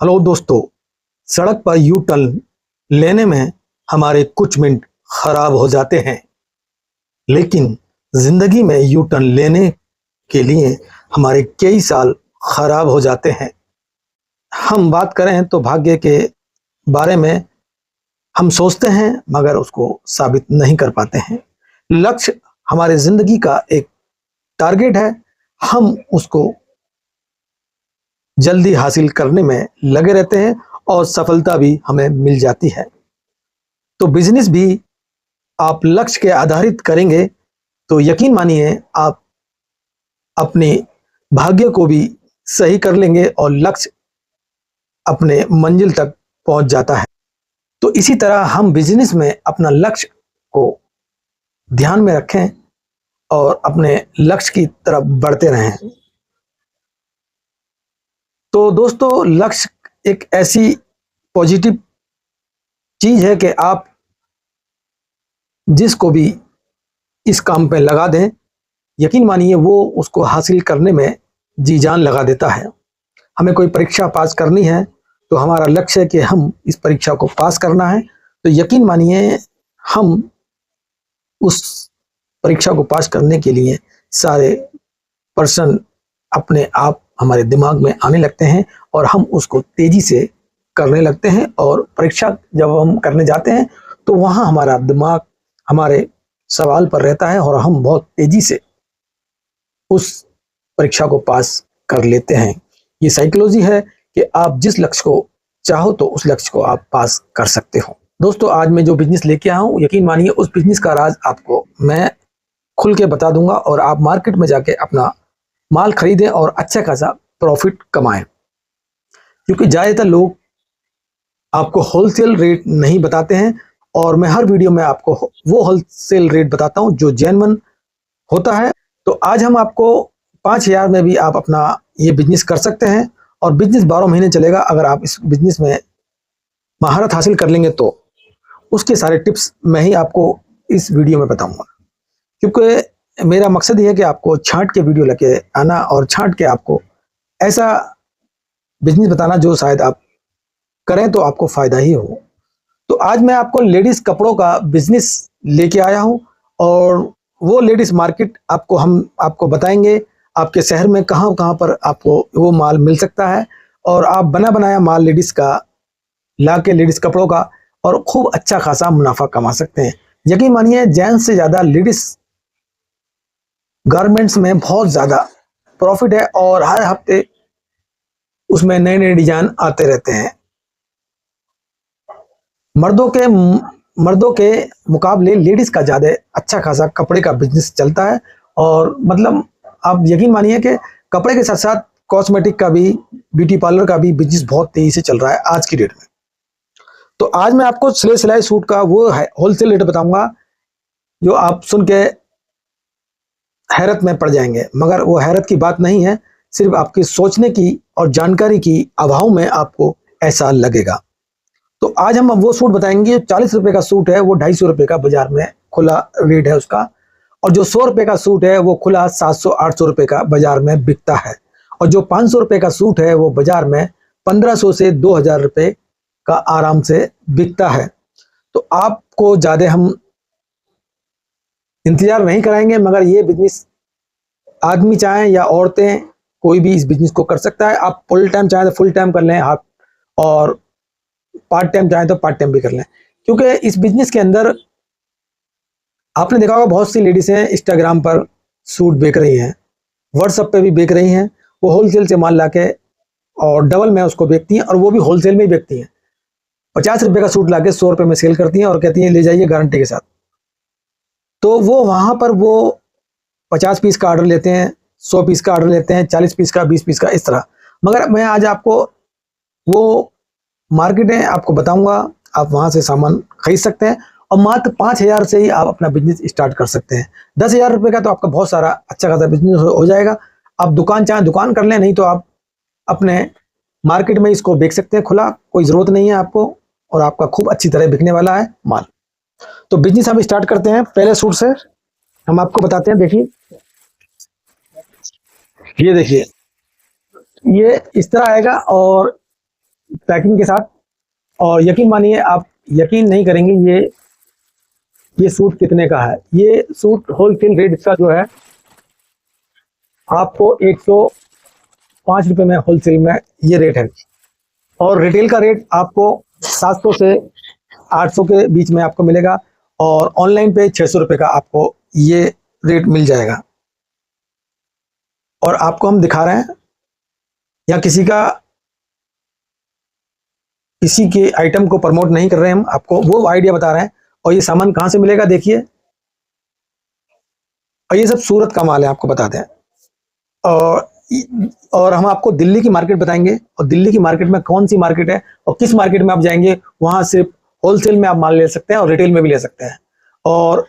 Hello दोस्तों। सड़क पर यू टर्न लेने में हमारे कुछ मिनट खराब हो जाते हैं, लेकिन जिंदगी में यू टर्न लेने के लिए हमारे कई साल खराब हो जाते हैं। हम बात करें तो भाग्य के बारे में हम सोचते हैं मगर उसको साबित नहीं कर पाते हैं। लक्ष्य हमारे जिंदगी का एक टारगेट है, हम उसको जल्दी हासिल करने में लगे रहते हैं और सफलता भी हमें मिल जाती है। तो बिजनेस भी आप लक्ष्य के आधारित करेंगे तो यकीन मानिए आप अपने भाग्य को भी सही कर लेंगे और लक्ष्य अपने मंजिल तक पहुंच जाता है। तो इसी तरह हम बिजनेस में अपना लक्ष्य को ध्यान में रखें और अपने लक्ष्य की तरफ बढ़ते रहें। तो दोस्तों, लक्ष्य एक ऐसी पॉजिटिव चीज है कि आप जिसको भी इस काम पे लगा दें, यकीन मानिए वो उसको हासिल करने में जी जान लगा देता है। हमें कोई परीक्षा पास करनी है तो हमारा लक्ष्य है कि हम इस परीक्षा को पास करना है, तो यकीन मानिए हम उस परीक्षा को पास करने के लिए सारे पर्सन अपने आप हमारे दिमाग में आने लगते हैं और हम उसको तेजी से करने लगते हैं। और परीक्षा जब हम करने जाते हैं तो वहाँ हमारा दिमाग हमारे सवाल पर रहता है और हम बहुत तेजी से उस परीक्षा को पास कर लेते हैं। ये साइकोलॉजी है कि आप जिस लक्ष्य को चाहो तो उस लक्ष्य को आप पास कर सकते हो। दोस्तों, आज मैं जो बिजनेस लेके आया हूँ, यकीन मानिए उस बिजनेस का राज आपको मैं खुल के बता दूंगा और आप मार्केट में जाके अपना माल खरीदें और अच्छा खासा प्रॉफिट कमाएं। क्योंकि ज़्यादातर लोग आपको होलसेल रेट नहीं बताते हैं और मैं हर वीडियो में आपको वो होलसेल रेट बताता हूं जो जेन्युइन होता है। तो आज हम आपको 5,000 में भी आप अपना ये बिजनेस कर सकते हैं और बिजनेस 12 महीने चलेगा। अगर आप इस बिजनेस में महारत हासिल कर लेंगे तो उसके सारे टिप्स मैं ही आपको इस वीडियो में बताऊंगा। क्योंकि मेरा मकसद ये है कि आपको छांट के वीडियो लेके आना और छांट के आपको ऐसा बिजनेस बताना जो शायद आप करें तो आपको फायदा ही हो। तो आज मैं आपको लेडीज कपड़ों का बिजनेस लेके आया हूं और वो लेडीज मार्केट हम आपको बताएंगे आपके शहर में कहां कहां पर आपको वो माल मिल सकता है और आप बना बनाया माल लेडीज का ला के लेडीज कपड़ों का और खूब अच्छा खासा मुनाफा कमा सकते हैं। यकीन मानिए जेंट्स से ज्यादा लेडीज गारमेंट्स में बहुत ज्यादा प्रॉफिट है और हर हफ्ते उसमें नए नए डिजाइन आते रहते हैं। मर्दों के मुकाबले लेडीज का ज्यादा अच्छा खासा कपड़े का बिजनेस चलता है और मतलब आप यकीन मानिए कि कपड़े के साथ साथ कॉस्मेटिक का भी, ब्यूटी पार्लर का भी बिजनेस बहुत तेजी से चल रहा है आज की डेट में। तो आज मैं आपको सिले सिलाई सूट का वो है होलसेल रेट बताऊंगा जो आप सुन के हैरत में पड़ जाएंगे, मगर वो हैरत की बात नहीं है, सिर्फ आपकी सोचने की और जानकारी की अभाव में आपको ऐसा लगेगा। तो आज हम वो सूट बताएंगे। 40 रुपए का सूट है वो 250 रुपए का बाजार में खुला रेट है उसका, और जो 100 रुपए का सूट है वो खुला 700-800 रुपए का बाजार में बिकता है, और जो 500 रुपए का सूट है वो बाजार में 1500 से 2000 रुपए का आराम से बिकता है। तो आपको ज्यादा हम इंतजार नहीं कराएंगे, मगर ये बिजनेस आदमी चाहें या औरतें कोई भी इस बिजनेस को कर सकता है। आप फुल टाइम चाहें तो फुल टाइम कर लें आप, और पार्ट टाइम चाहें तो पार्ट टाइम भी कर लें। क्योंकि इस बिजनेस के अंदर आपने देखा होगा बहुत सी लेडीज हैं इंस्टाग्राम पर सूट बेच रही हैं, व्हाट्सएप पे भी बेच रही हैं। वो होलसेल से माल लाके और डबल में उसको बेचती हैं और वो भी होलसेल में ही बेचती हैं। 50 रुपए का सूट लाके 100 रुपए में सेल करती हैं और कहती हैं ले जाइए गारंटी के साथ। तो वो वहां पर वो 50 पीस का ऑर्डर लेते हैं, 100 पीस का ऑर्डर लेते हैं, 40 पीस का, 20 पीस का, इस तरह। मगर मैं आज आपको वो मार्केटें आपको बताऊंगा, आप वहां से सामान खरीद सकते हैं और मात्र 5,000 से ही आप अपना बिजनेस स्टार्ट कर सकते हैं। 10,000 रुपए का तो आपका बहुत सारा अच्छा खासा बिजनेस हो जाएगा। आप दुकान चाहें दुकान कर लें, नहीं तो आप अपने मार्केट में इसको बेच सकते हैं खुला, कोई जरूरत नहीं है आपको, और आपका खूब अच्छी तरह बिकने वाला है माल। तो बिजनेस हम स्टार्ट करते हैं पहले सूट से। हम आपको बताते हैं, देखिए ये देखिए ये इस तरह आएगा और पैकिंग के साथ। और यकीन मानिए, आप यकीन नहीं करेंगे ये सूट कितने का है। ये सूट होलसेल रेट इसका जो है आपको 105 रुपये में होलसेल में ये रेट है। और रिटेल का रेट आपको 700 से 800 के बीच में आपको मिलेगा। और ऑनलाइन पे 600 रुपये का आपको ये रेट मिल जाएगा। और आपको हम दिखा रहे हैं या किसी के आइटम को प्रमोट नहीं कर रहे हैं, हम आपको वो आइडिया बता रहे हैं। और ये सामान कहाँ से मिलेगा देखिए। और ये सब सूरत का माल है, आपको बताते हैं। और हम आपको दिल्ली की मार्केट बताएंगे, और दिल्ली की मार्केट में कौन सी मार्केट है और किस मार्केट में आप जाएंगे वहां सिर्फ होलसेल में आप माल ले सकते हैं और रिटेल में भी ले सकते हैं। और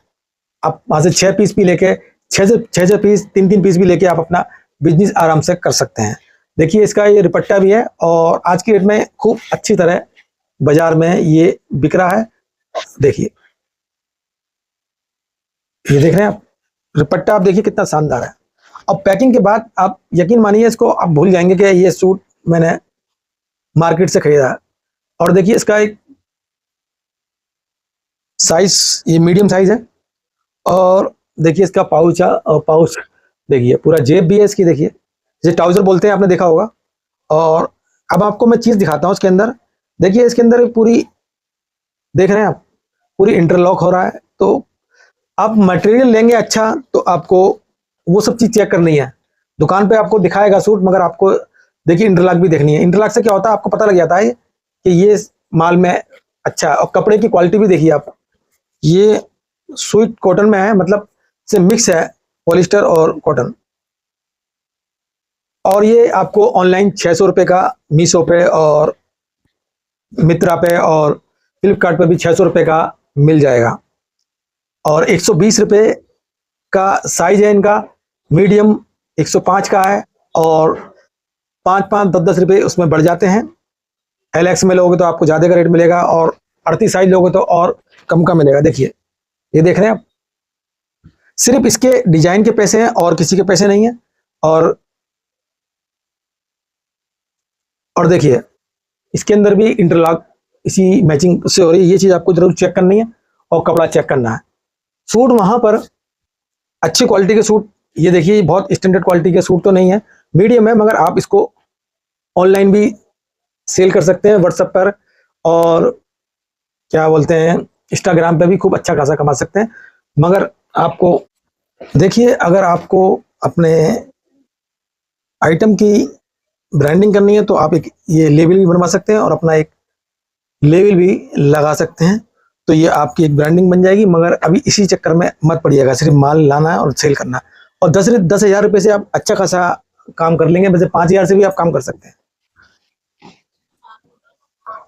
आप वहां से 6 पीस भी लेके 6 पीस 3 पीस भी लेके आप अपना बिजनेस आराम से कर सकते हैं। देखिए इसका ये दुपट्टा भी है और आज की डेट में खूब अच्छी तरह बाजार में ये बिक रहा है। देखिए, ये देख रहे हैं आप दुपट्टा, आप देखिए कितना शानदार है। अब पैकिंग के बाद आप यकीन मानिए इसको आप भूल जाएंगे कि ये सूट मैंने मार्केट से खरीदा है। और देखिए इसका एक साइज, ये मीडियम साइज है। और देखिए इसका पाउच है, और पाउच देखिए पूरा जेब भी है इसकी। देखिए जैसे ट्राउजर बोलते हैं, आपने देखा होगा। और अब आपको मैं चीज दिखाता हूँ इसके अंदर। देखिए इसके अंदर पूरी, देख रहे हैं आप, पूरी इंटरलॉक हो रहा है। तो आप मटेरियल लेंगे अच्छा, तो आपको वो सब चीज चेक करनी है। दुकान पे आपको दिखाएगा सूट, मगर आपको देखिए इंटरलॉक भी देखनी है। इंटरलॉक से क्या होता है, आपको पता लग जाता है कि ये माल में अच्छा। और कपड़े की क्वालिटी भी देखिए आप, ये स्वीट कॉटन में है, मतलब से मिक्स है पॉलिस्टर और कॉटन। और ये आपको ऑनलाइन 600 रुपये का मीशो पे और मित्रा पे और फ्लिपकार्ट पे भी 600 रुपये का मिल जाएगा। और 120 रुपये का साइज है इनका, मीडियम 105 का है। और 5-5 10-10 रुपये उसमें बढ़ जाते हैं। LX में लोगे तो आपको ज़्यादा का रेट मिलेगा, और 38 साइज लोगे तो और कम का मिलेगा। देखिए ये देख रहे हैं आप, सिर्फ इसके डिजाइन के पैसे हैं और किसी के पैसे नहीं है। और देखिए इसके अंदर भी इंटरलॉक इसी मैचिंग से हो रही है। ये चीज़ आपको जरूर चेक करनी है और कपड़ा चेक करना है। सूट वहाँ पर अच्छी क्वालिटी के सूट, ये देखिए बहुत स्टैंडर्ड क्वालिटी के सूट तो नहीं है, मीडियम है, मगर आप इसको ऑनलाइन भी सेल कर सकते हैं, व्हाट्सएप पर और क्या बोलते हैं इंस्टाग्राम पे भी खूब अच्छा खासा कमा सकते हैं। मगर आपको देखिए, अगर आपको अपने आइटम की ब्रांडिंग करनी है तो आप एक ये लेबल भी बनवा सकते हैं और अपना एक लेबल भी लगा सकते हैं। तो ये आपकी एक ब्रांडिंग बन जाएगी। मगर अभी इसी चक्कर में मत पड़िएगा, सिर्फ माल लाना है और सेल करना है। और 10,000 रुपये से आप अच्छा खासा काम कर लेंगे। वैसे 5,000 से भी आप काम कर सकते हैं।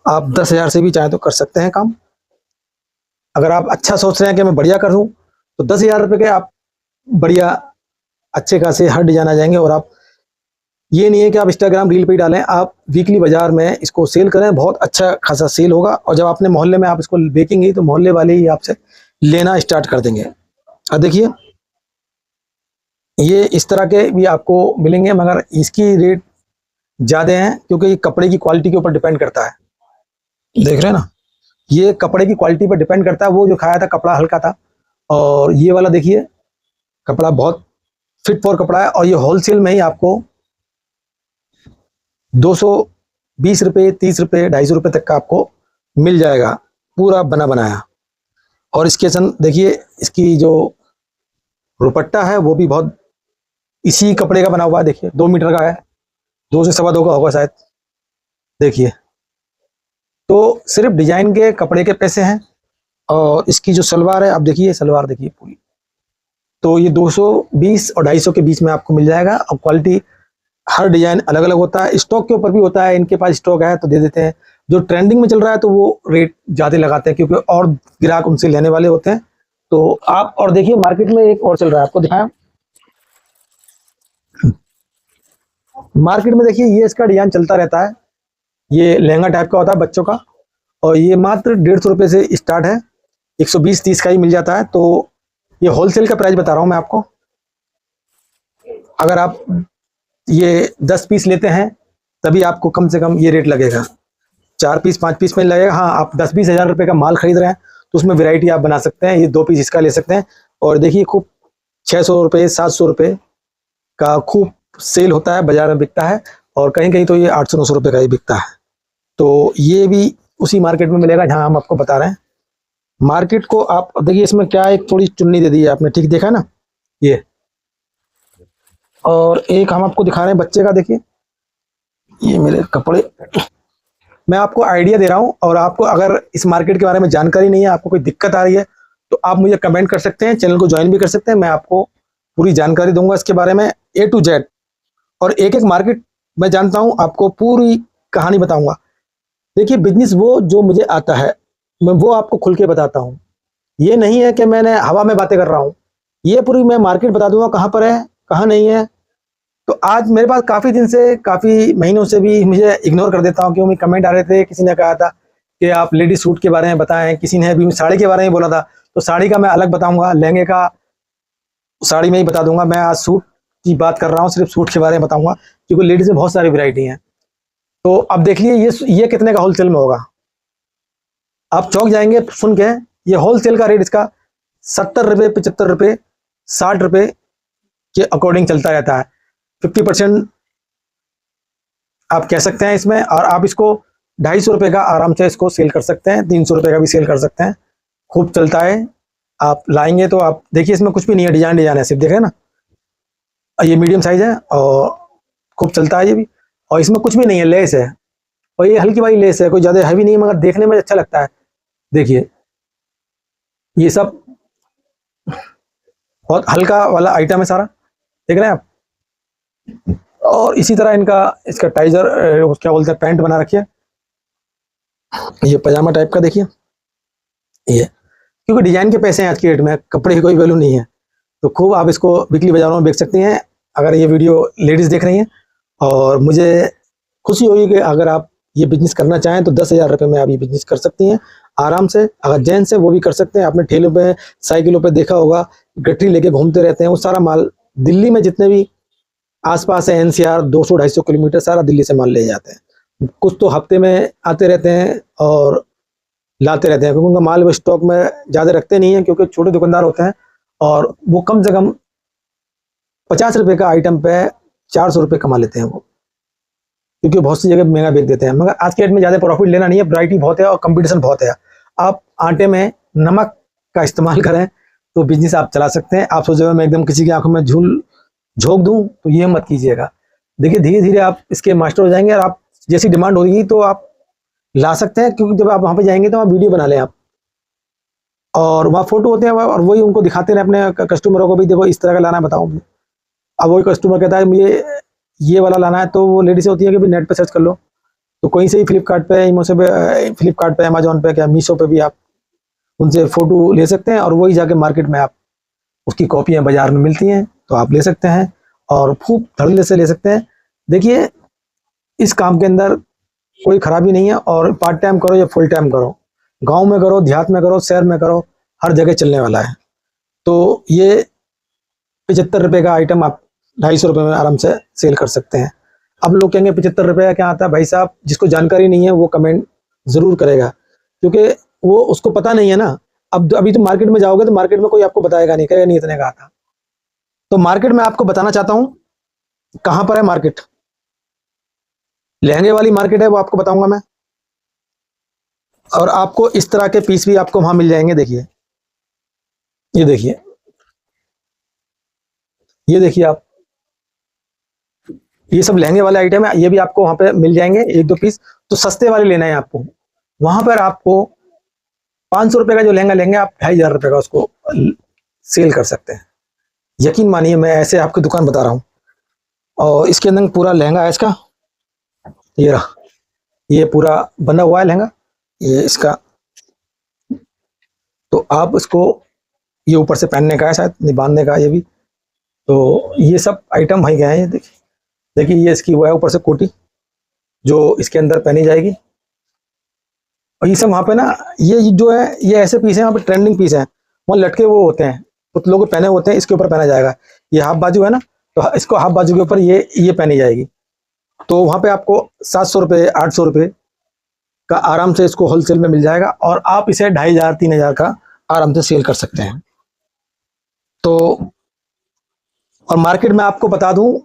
आप 10,000 से भी चाहे तो कर सकते हैं काम। अगर आप अच्छा सोच रहे हैं कि मैं बढ़िया कर दूं, तो 10,000 रुपये के आप बढ़िया अच्छे खासे हर डिजाइन आ जाएंगे। और आप, ये नहीं है कि आप इंस्टाग्राम रील पे ही डालें, आप वीकली बाजार में इसको सेल करें, बहुत अच्छा खासा सेल होगा। और जब अपने मोहल्ले में आप इसको बेचेंगे तो मोहल्ले वाले ही आपसे लेना स्टार्ट कर देंगे। अब देखिए ये इस तरह के भी आपको मिलेंगे, मगर इसकी रेट ज़्यादा हैं क्योंकि ये कपड़े की क्वालिटी के ऊपर डिपेंड करता है। देख रहे हैं ना, ये कपड़े की क्वालिटी पर डिपेंड करता है। वो जो खाया था कपड़ा हल्का था, और ये वाला देखिए कपड़ा बहुत फिट फॉर कपड़ा है। और ये होलसेल में ही आपको 220 रुपये, 30 रुपये, 250 रुपये तक का आपको मिल जाएगा, पूरा बना बनाया। और इसके देखिए इसकी जो दुपट्टा है वो भी बहुत इसी कपड़े का बना हुआ है। देखिए 2 मीटर का है, 2 से 2.25 का होगा शायद। देखिए तो सिर्फ डिजाइन के कपड़े के पैसे हैं। और इसकी जो सलवार है, आप देखिए सलवार देखिए पूरी, तो ये 220 और 250 के बीच में आपको मिल जाएगा। और क्वालिटी हर डिजाइन अलग अलग होता है, स्टॉक के ऊपर भी होता है। इनके पास स्टॉक है तो दे देते हैं, जो ट्रेंडिंग में चल रहा है तो वो रेट ज़्यादा लगाते हैं क्योंकि और ग्राहक उनसे लेने वाले होते हैं। तो आप, और देखिए मार्केट में एक और चल रहा है, आपको दिखाया मार्केट में, देखिए ये इसका डिजाइन चलता रहता है। ये लहंगा टाइप का होता है बच्चों का, और ये मात्र 150 रुपये से स्टार्ट है, 120-30 का ही मिल जाता है। तो ये होलसेल का प्राइस बता रहा हूँ मैं आपको। अगर आप ये 10 पीस लेते हैं तभी आपको कम से कम ये रेट लगेगा। 4 पीस 5 पीस में लगेगा। हाँ, आप 10-20 हज़ार रुपये का माल खरीद रहे हैं तो उसमें वैरायटी आप बना सकते हैं। ये 2 पीस इसका ले सकते हैं। और देखिए खूब 600 रुपये 700 रुपये का खूब सेल होता है, बाजार में बिकता है। और कहीं कहीं तो ये 800-900 रुपये का ही बिकता है। तो ये भी उसी मार्केट में मिलेगा जहाँ हम आपको बता रहे हैं। मार्केट को आप देखिए, इसमें क्या है, एक थोड़ी चुन्नी दे दी है आपने, ठीक देखा ना ये। और एक हम आपको दिखा रहे हैं बच्चे का, देखिए ये मेरे कपड़े। मैं आपको आइडिया दे रहा हूं, और आपको अगर इस मार्केट के बारे में जानकारी नहीं है, आपको कोई दिक्कत आ रही है, तो आप मुझे कमेंट कर सकते हैं, चैनल को ज्वाइन भी कर सकते हैं। मैं आपको पूरी जानकारी दूंगा इसके बारे में A to Z। और एक एक मार्केट मैं जानता हूं, आपको पूरी कहानी बताऊंगा। देखिए बिजनेस वो जो मुझे आता है, मैं वो आपको खुल के बताता हूँ। ये नहीं है कि मैंने हवा में बातें कर रहा हूँ। ये पूरी मैं मार्केट बता दूंगा कहाँ पर है, कहाँ नहीं है। तो आज मेरे पास काफ़ी दिन से, काफ़ी महीनों से भी मुझे इग्नोर कर देता हूँ, क्योंकि कमेंट आ रहे थे। किसी ने कहा था कि आप लेडी सूट के बारे में बताएं, किसी ने भी साड़ी के बारे में बोला था। तो साड़ी का मैं अलग बताऊंगा, लहंगे का साड़ी में ही बता दूंगा। मैं आज सूट की बात कर रहा हूँ, सिर्फ सूट के बारे में बताऊंगा, क्योंकि लेडीज में बहुत सारी वैरायटी हैं। तो अब देख लीजिए ये कितने का होलसेल में होगा, आप चौंक जाएंगे सुन के। ये होलसेल का रेट इसका 70 रुपये, 75 रुपये, 60 रुपये के अकॉर्डिंग चलता रहता है। 50% आप कह सकते हैं इसमें। और आप इसको 250 रुपये का आराम से इसको सेल कर सकते हैं, 300 रुपये का भी सेल कर सकते हैं। खूब चलता है। आप लाएंगे तो आप देखिए, इसमें कुछ भी नहीं है, डिजाइन है सिर्फ, देखें ना। ये मीडियम साइज है और खूब चलता है ये भी। और इसमें कुछ भी नहीं है, लेस है, और ये हल्की वाली लेस है, कोई ज़्यादा हैवी नहीं है, मगर देखने में अच्छा लगता है। देखिए ये सब बहुत हल्का वाला आइटम है सारा, देख रहे हैं आप। और इसी तरह इसका टाइजर क्या बोलते हैं, पैंट बना रखिए। ये पजामा टाइप का देखिए ये, क्योंकि डिजाइन के पैसे हैं आज की डेट में, कपड़े की कोई वैल्यू नहीं है। तो खूब आप इसको बिकली बाजारों में बेच सकती हैं, अगर ये वीडियो लेडीज़ देख रही हैं। और मुझे खुशी होगी कि अगर आप ये बिजनेस करना चाहें तो 10,000 रुपये में आप ये बिजनेस कर सकती हैं आराम से। अगर जेंट्स है वो भी कर सकते हैं। आपने ठेलों पे, साइकिलों पे देखा होगा, गठरी लेके घूमते रहते हैं। वो सारा माल दिल्ली में जितने भी आसपास है NCR 200-250 किलोमीटर सारा दिल्ली से माल ले जाते हैं। कुछ तो हफ्ते में आते रहते हैं और लाते रहते हैं, क्योंकि उनका माल वो स्टॉक में ज़्यादा रखते नहीं हैं, क्योंकि छोटे दुकानदार होते हैं। और वो कम से कम 50 रुपये का आइटम पे 400 रुपये कमा लेते हैं वो, क्योंकि बहुत सी जगह महंगा बेच देते हैं। मगर आज के डेट में ज़्यादा प्रॉफिट लेना नहीं है, वैरायटी बहुत है और कंपटीशन बहुत है। आप आटे में नमक का इस्तेमाल करें तो बिजनेस आप चला सकते हैं। आप सोचे मैं एकदम किसी की आंखों में झोंक दूं, तो ये मत कीजिएगा। देखिए धीरे धीरे आप इसके मास्टर हो जाएंगे, और आप जैसी डिमांड होगी तो आप ला सकते हैं। क्योंकि जब आप वहाँ पे जाएंगे तो वहाँ वीडियो बना लें आप, और वहाँ फोटो होते हैं, और वही उनको दिखाते हैं अपने कस्टमरों को भी, देखो इस तरह का लाना है, बताओ। अब वही कस्टमर कहता है मुझे ये वाला लाना है, तो वो लेडीज होती है कि भी नेट पे सर्च कर लो। तो कहीं से ही फ्लिपकार्ट पे, इमो पे, फ्लिपकार्ट पे, अमेजोन पे, क्या मीशो पे भी आप उनसे फ़ोटो ले सकते हैं। और वही जाके मार्केट में आप उसकी कॉपियाँ बाज़ार में मिलती हैं तो आप ले सकते हैं, और खूब धड़ल्ले से ले सकते हैं। देखिए इस काम के अंदर कोई खराबी नहीं है। और पार्ट टाइम करो या फुल टाइम करो, गांव में करो, देहात में करो, शहर में करो, हर जगह चलने वाला है। तो ये 75 रुपये का आइटम आप 250 रुपये में आराम से सेल कर सकते हैं। अब लोग कहेंगे 75 रुपये का क्या आता है भाई साहब। जिसको जानकारी नहीं है वो कमेंट ज़रूर करेगा, क्योंकि वो उसको पता नहीं है ना। अब अभी तो मार्केट में जाओगे तो मार्केट में कोई आपको बताएगा नहीं, कहेगा नहीं इतने का आता। तो मार्केट में आपको बताना चाहता हूँ कहाँ पर है मार्केट। लहंगे वाली मार्केट है वो आपको बताऊंगा मैं। और आपको इस तरह के पीस भी आपको वहां मिल जाएंगे। देखिए ये देखिए, ये देखिए आप, ये सब लहंगे वाले आइटम है। ये भी आपको वहां पे मिल जाएंगे 1-2 पीस। तो सस्ते वाले लेना है आपको। वहां पर आपको 500 रुपये का जो लहंगा लेंगे आप 2,500 रुपये का उसको सेल कर सकते हैं। यकीन मानिए, मैं ऐसे आपकी दुकान बता रहा हूँ। और इसके अंदर पूरा लहंगा है इसका, ये रहा, ये पूरा बना हुआ है लहंगा ये इसका। तो आप इसको, ये ऊपर से पहनने का है शायद, नहीं बांधने का ये भी। तो ये सब आइटम वहीं गए हैं। ये देखिए, देखिए ये इसकी वो है ऊपर से कोटी जो इसके अंदर पहनी जाएगी। और ये सब वहाँ पे ना, ये जो है ये ऐसे पीस हैं वहाँ पे, ट्रेंडिंग पीस हैं। वहाँ लटके वो होते हैं, पुतलों के पहने होते हैं, इसके ऊपर पहना जाएगा। ये हाफ बाजू है ना, तो इसको हाफ बाजू के ऊपर ये पहनी जाएगी। तो वहाँ पे आपको 700 रुपये, 800 रुपये का आराम से इसको होलसेल में मिल जाएगा और आप इसे 2500 3000 का आराम से सेल कर सकते हैं। तो और मार्केट में आपको बता दूं,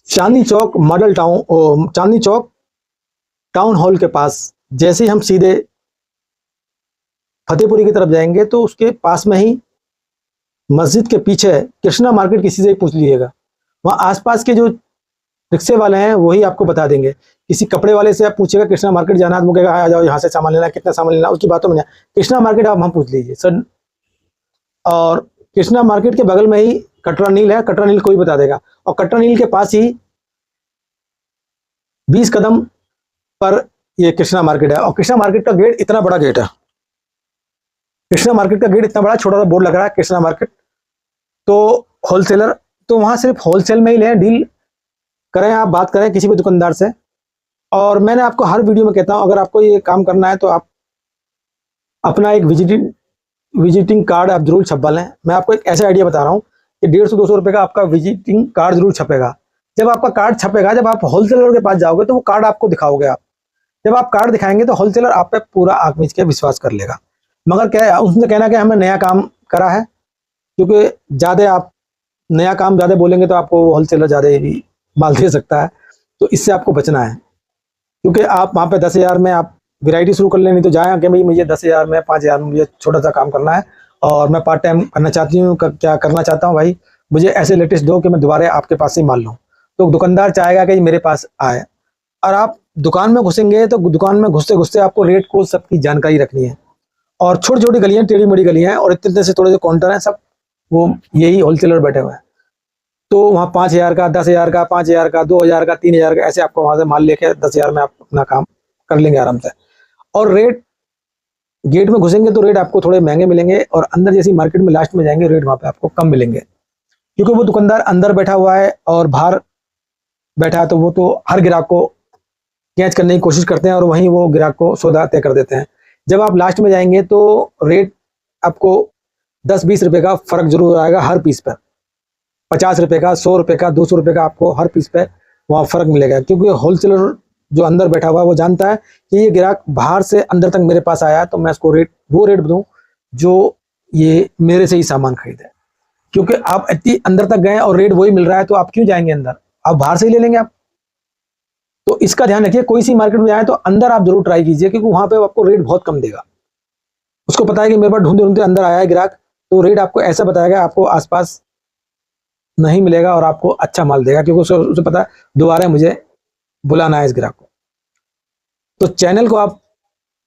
Chandni Chowk model town, Chandni Chowk town hall के पास जैसे ही हम सीधे फतेहपुरी की तरफ जाएंगे तो उसके पास में ही मस्जिद के पीछे कृष्णा मार्केट, किसी से पूछ लीजिएगा, वहाँ आसपास के जो रिक्शे वाले हैं वही आपको बता देंगे। किसी कपड़े वाले से आप पूछेगा कृष्णा मार्केट जाना है, तो वो कहेगा आ जाओ यहाँ से सामान लेना, कितना सामान लेना, उसकी बातों में नहीं। कृष्णा मार्केट आप वहाँ पूछ लीजिए सर। और कृष्णा मार्केट के बगल में ही कटरा नील है, कटरा नील कोई बता देगा। और कटरा नील के पास ही 20 कदम पर ये कृष्णा मार्केट है। और कृष्णा मार्केट का गेट इतना बड़ा गेट है, कृष्णा मार्केट का गेट इतना बड़ा, छोटा सा बोर्ड लग रहा है कृष्णा मार्केट। तो होलसेलर तो वहां सिर्फ होलसेल में ही लें, डील करें, आप बात करें किसी भी दुकानदार से। और मैंने आपको हर वीडियो में कहता हूं, अगर आपको ये काम करना है तो आप अपना एक विजिटिंग कार्ड आप जरूर छपवा लें। मैं आपको एक ऐसा आइडिया बता रहा हूँ कि 150-200 रुपये का आपका विजिटिंग कार्ड जरूर छपेगा। जब आपका कार्ड छपेगा, जब आप होलसेलर के पास जाओगे तो वो कार्ड आपको दिखाओगे आप। जब आप कार्ड दिखाएंगे तो होलसेलर आप पे पूरा आंख मीच के विश्वास कर लेगा। मगर क्या है, उसने कहना कि हमें नया काम करा है, क्योंकि ज़्यादा आप नया काम ज़्यादा बोलेंगे तो आपको होलसेलर ज़्यादा भी माल दे सकता है। तो इससे आपको बचना है, क्योंकि आप वहाँ पे 10,000 में आप वैरायटी शुरू कर लेनी। तो जाए कि भाई मुझे 10,000 में 5,000 में मुझे छोटा सा काम करना है और मैं पार्ट टाइम करना चाहती हूँ, क्या करना चाहता हूँ भाई, मुझे ऐसे लेटेस्ट दो कि मैं दोबारा आपके पास से माल लूँ। तो दुकानदार चाहेगा कि मेरे पास आए। और आप दुकान में घुसेंगे तो दुकान में घुसते घुसते आपको रेट को सबकी जानकारी रखनी है। और छोटी छोटी गलियाँ, टेढ़ी मेढ़ी गलियाँ हैं और इतने से थोड़े से काउंटर हैं, सब वो यही होलसेलर बैठे हुए हैं। तो वहाँ 5,000 का, 10,000 का, 5,000 का, 2,000 का, 3,000 का, ऐसे आपको वहाँ से माल लेके 10,000 में आप अपना काम कर लेंगे आराम से। और रेट, गेट में घुसेंगे तो रेट आपको थोड़े महंगे मिलेंगे और अंदर जैसी मार्केट में लास्ट में जाएंगे रेट वहाँ पे आपको कम मिलेंगे, क्योंकि वो दुकानदार अंदर बैठा हुआ है और बाहर बैठा है। तो वो तो हर ग्राहक को कैच करने की कोशिश करते हैं और वहीं वो ग्राहक को सौदा तय कर देते हैं। जब आप लास्ट में जाएंगे तो रेट आपको 10-20 रुपये का फर्क जरूर आएगा हर पीस पर। 50 रुपये का, 100 रुपये का, 200 रुपये का आपको हर पीस पे वहाँ फर्क मिलेगा, क्योंकि होलसेलर जो अंदर बैठा हुआ है वो जानता है कि ये ग्राहक बाहर से अंदर तक मेरे पास आया है, तो मैं इसको वो रेट दूं जो ये मेरे से ही सामान खरीदे। क्योंकि आप इतनी अंदर तक गए और रेट वही मिल रहा है तो आप क्यों जाएंगे अंदर, आप बाहर से ही ले लेंगे आप। तो इसका ध्यान रखिए, कोई सी मार्केट में जाए तो अंदर आप जरूर ट्राई कीजिए, क्योंकि वहां पे आपको रेट बहुत कम देगा। उसको पता है कि मेरे पास ढूंढते ढूंढते अंदर आया है ग्राहक, तो रेट आपको ऐसा बताएगा, आपको आसपास नहीं मिलेगा और आपको अच्छा माल देगा, क्योंकि उसे पता है दोबारा मुझे बुलाना है इस ग्राहक को। तो चैनल को आप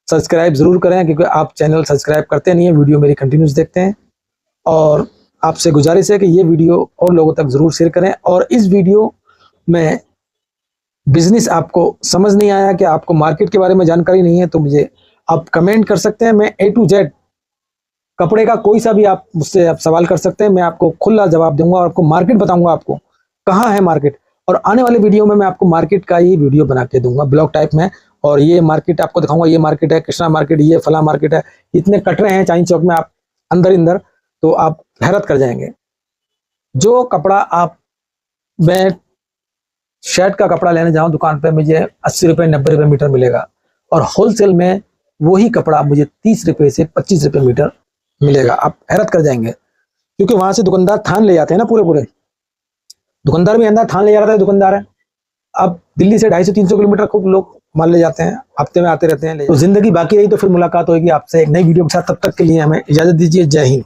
सब्सक्राइब जरूर करें, क्योंकि आप चैनल सब्सक्राइब करते नहीं है, वीडियो मेरी कंटिन्यूस देखते हैं। और आपसे गुजारिश है कि ये वीडियो और लोगों तक जरूर शेयर करें। और इस वीडियो में बिजनेस आपको समझ नहीं आया, कि आपको मार्केट के बारे में जानकारी नहीं है, तो मुझे आप कमेंट कर सकते हैं। मैं A to Z कपड़े का कोई सा भी आप मुझसे आप सवाल कर सकते हैं, मैं आपको खुला जवाब दूंगा और आपको मार्केट बताऊंगा, आपको कहाँ है मार्केट। और आने वाले वीडियो में मैं आपको मार्केट का ही वीडियो बना के दूंगा ब्लॉग टाइप में, और ये मार्केट आपको दिखाऊंगा, ये मार्केट है कृष्णा मार्केट, ये फला मार्केट है, इतने कटरे हैं चांदनी चौक में आप अंदर, तो आप हैरत कर जाएंगे। जो कपड़ा आप, मैं शर्ट का कपड़ा लेने जाऊं दुकान पे मुझे 80 रुपये 90 रुपये मीटर मिलेगा, और होलसेल में वही कपड़ा मुझे 30 रुपये से 25 रुपये मीटर मिलेगा। आप हैरत कर जाएंगे, क्योंकि वहां से दुकानदार थान ले जाते हैं ना, पूरे दुकानदार भी अंदर थान ले जा रहा है दुकानदार है। अब दिल्ली से 250-300 किलोमीटर खूब लोग माल ले जाते हैं, हफ्ते में आते रहते हैं। तो जिंदगी बाकी रही तो फिर मुलाकात होगी आपसे एक नई वीडियो के साथ। तब तक के लिए हमें इजाजत दीजिए। जय हिंद।